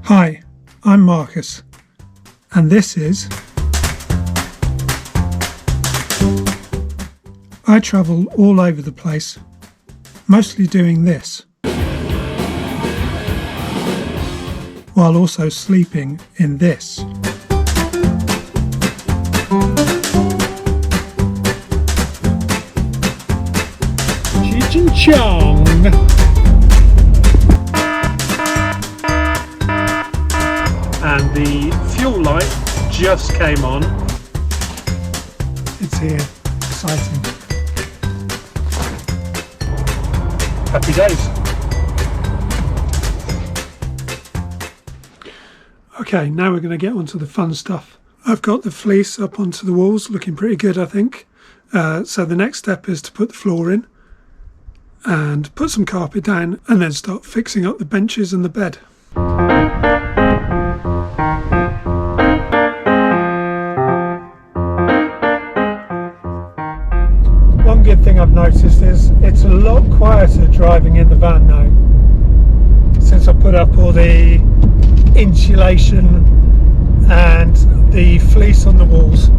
Hi, I'm Marcus, and this is I travel all over the place, mostly doing this, while also sleeping in this. Cheech and Chong. And the fuel light just came on. It's here, exciting. Happy days. Okay, now we're going to get onto the fun stuff. I've got the fleece up onto the walls, looking pretty good, I think. So the next step is to put the floor in and put some carpet down and then start fixing up the benches and the bed. One good thing I've noticed is it's a lot quieter driving in the van now, since I put up all the insulation and the fleece on the walls.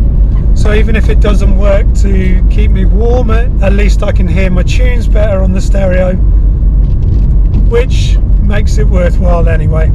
So even if it doesn't work to keep me warmer, at least I can hear my tunes better on the stereo, which makes it worthwhile anyway.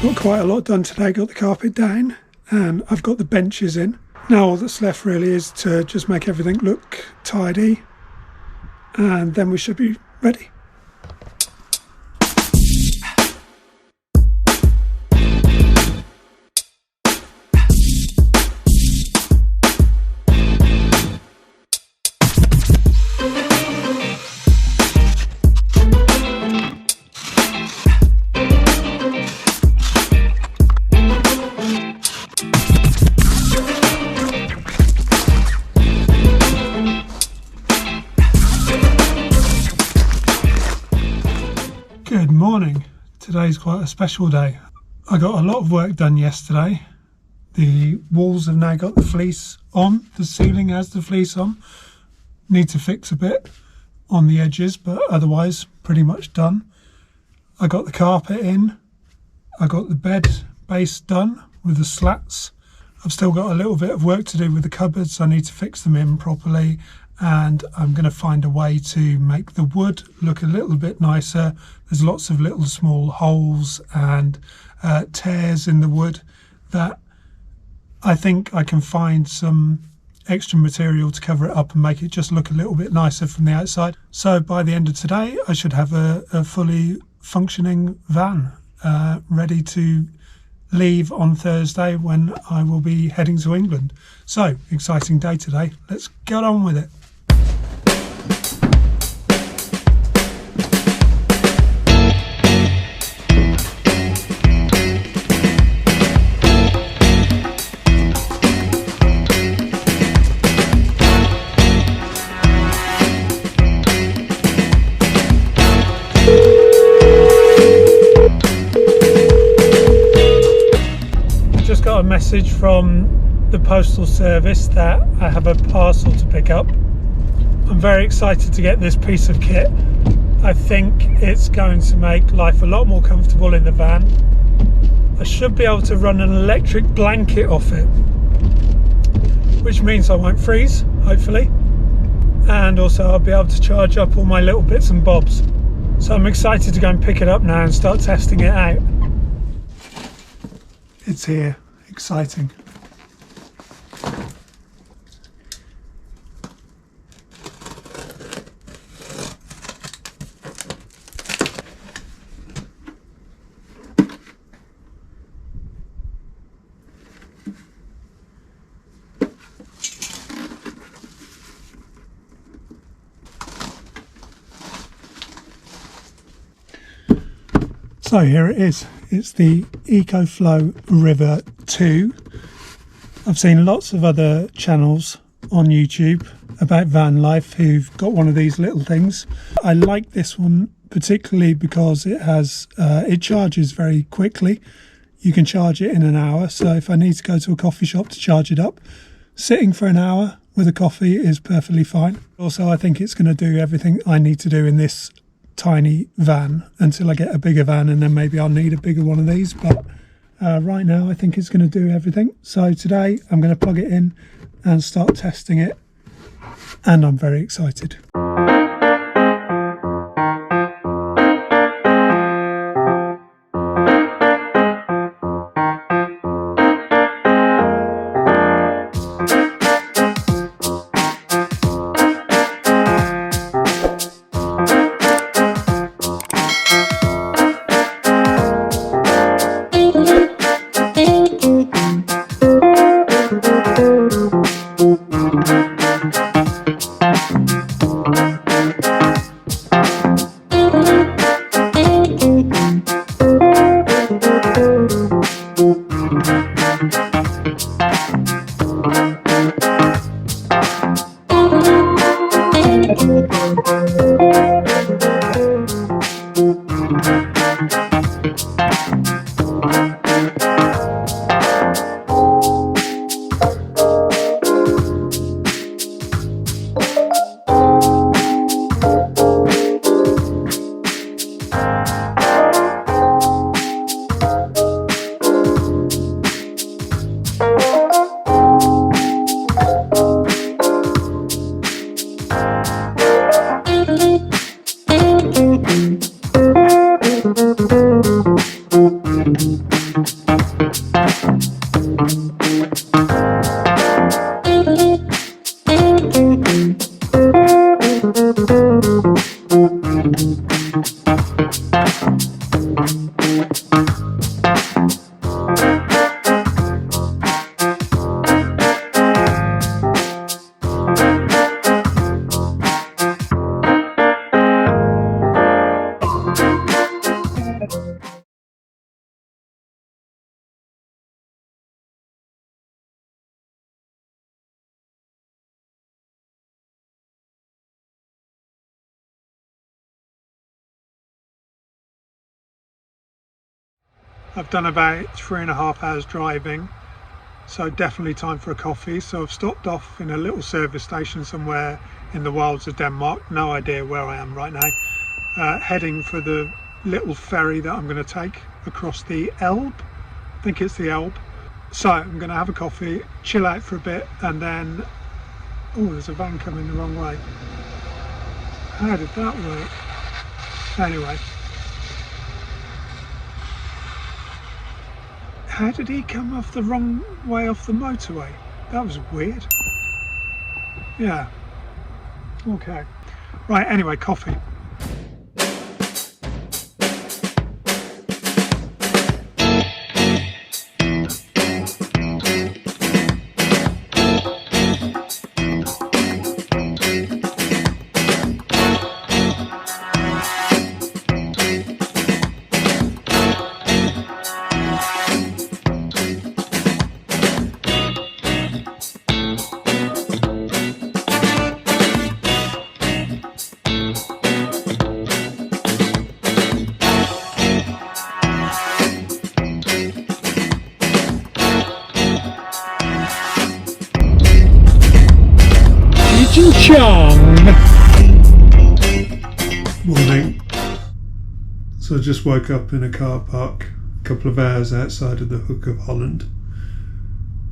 Got quite a lot done today, got the carpet down and I've got the benches in. Now all that's left really is to just make everything look tidy and then we should be ready. Good morning. Today's quite a special day. I got a lot of work done yesterday. The walls have now got the fleece on, the ceiling has the fleece on. Need to fix a bit on the edges, but otherwise pretty much done. I got the carpet in. I got the bed base done with the slats. I've still got a little bit of work to do with the cupboards. I need to fix them in properly. And I'm going to find a way to make the wood look a little bit nicer. There's lots of little small holes and tears in the wood that I think I can find some extra material to cover it up and make it just look a little bit nicer from the outside. So by the end of today I should have a fully functioning van ready to leave on Thursday when I will be heading to England. So exciting day today. Let's get on with it. Got a message from the postal service that I have a parcel to pick up. I'm very excited to get this piece of kit. I think it's going to make life a lot more comfortable in the van. I should be able to run an electric blanket off it, which means I won't freeze, hopefully, and also I'll be able to charge up all my little bits and bobs. So I'm excited to go and pick it up now and start testing it out. It's here, exciting. So here it is, it's the EcoFlow River 2. I've seen lots of other channels on YouTube about van life who've got one of these little things. I like this one particularly because it charges very quickly. You can charge it in an hour, so if I need to go to a coffee shop to charge it up, sitting for an hour with a coffee is perfectly fine. Also, I think it's going to do everything I need to do in this tiny van until I get a bigger van, and then maybe I'll need a bigger one of these, but right now I think it's going to do everything. So today I'm going to plug it in and start testing it, and I'm very excited. I've done about 3.5 hours driving, so definitely time for a coffee. So I've stopped off in a little service station somewhere in the wilds of Denmark, no idea where I am right now, heading for the little ferry that I'm going to take across the Elbe. I think it's the Elbe. So I'm going to have a coffee, chill out for a bit, and then, oh, there's a van coming the wrong way. How did that work? Anyway, how did he come off the wrong way off the motorway? That was weird. Yeah. Okay. Right, anyway, coffee. Morning. So I just woke up in a car park couple of hours outside of the Hook of Holland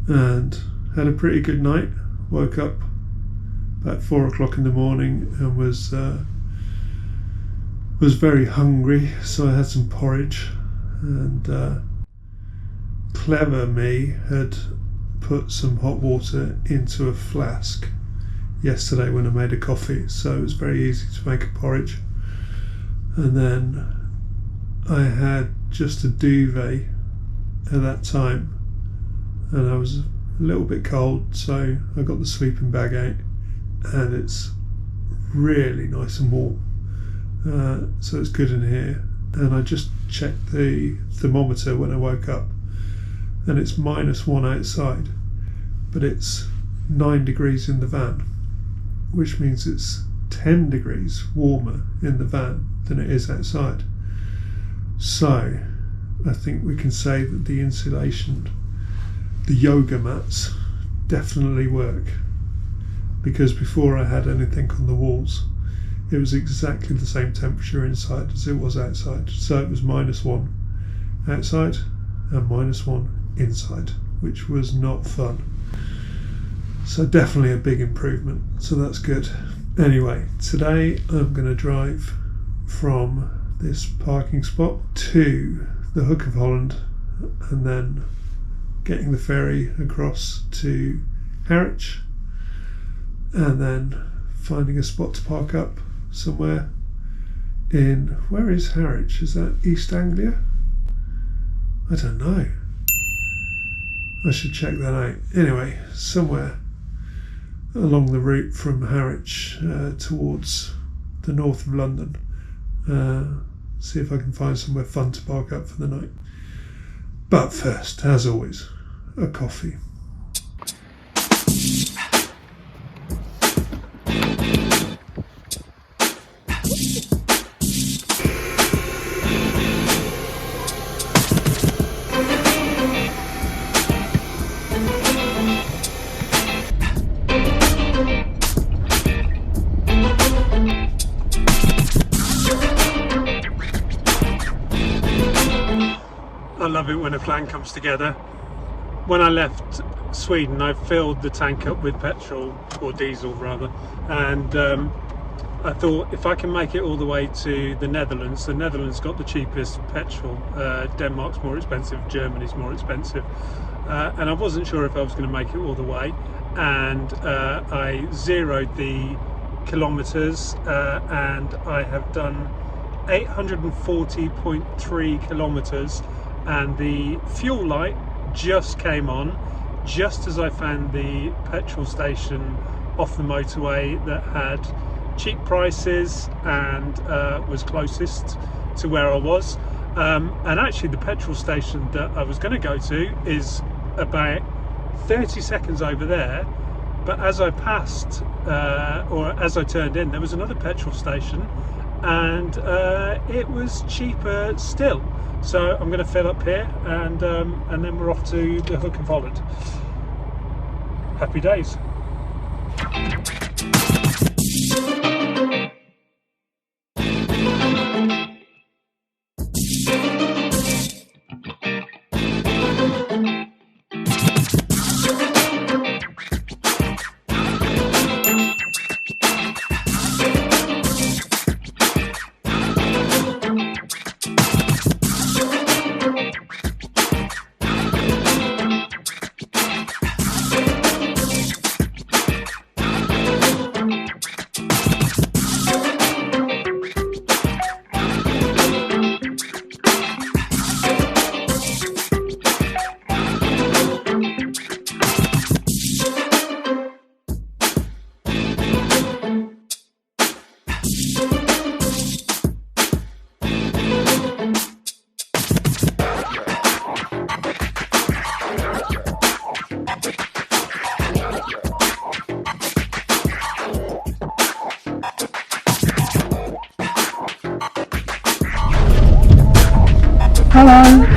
and had a pretty good night. Woke up about 4 o'clock in the morning and was very hungry, so I had some porridge, and clever me had put some hot water into a flask yesterday when I made a coffee, so it was very easy to make a porridge. And then I had just a duvet at that time, and I was a little bit cold, so I got the sleeping bag out, and it's really nice and warm, so it's good in here. And I just checked the thermometer when I woke up, and it's -1 outside, but it's 9 degrees in the van, which means it's 10 degrees warmer in the van than it is outside. So I think we can say that the insulation, the yoga mats, definitely work, because before I had anything on the walls, it was exactly the same temperature inside as it was outside. So it was -1 outside and -1 inside, which was not fun. So definitely a big improvement, so that's good. Anyway, today I'm going to drive from this parking spot to the Hook of Holland, and then getting the ferry across to Harwich, and then finding a spot to park up somewhere in, where is Harwich? Is that East Anglia? I don't know. I should check that out. Anyway, somewhere along the route from Harwich towards the north of London. See if I can find somewhere fun to park up for the night. But first, as always, a coffee. I love it when a plan comes together. When I left Sweden, I filled the tank up with petrol, or diesel rather, and I thought if I can make it all the way to the Netherlands got the cheapest petrol. Denmark's more expensive, Germany's more expensive, and I wasn't sure if I was going to make it all the way, and I zeroed the kilometers, and I have done 840.3 kilometers, and the fuel light just came on just as I found the petrol station off the motorway that had cheap prices and was closest to where I was, and actually the petrol station that I was going to go to is about 30 seconds over there, but as I passed or as I turned in, there was another petrol station, and it was cheaper still. So I'm going to fill up here, and then we're off to the Hook of Holland. Happy days. Hello.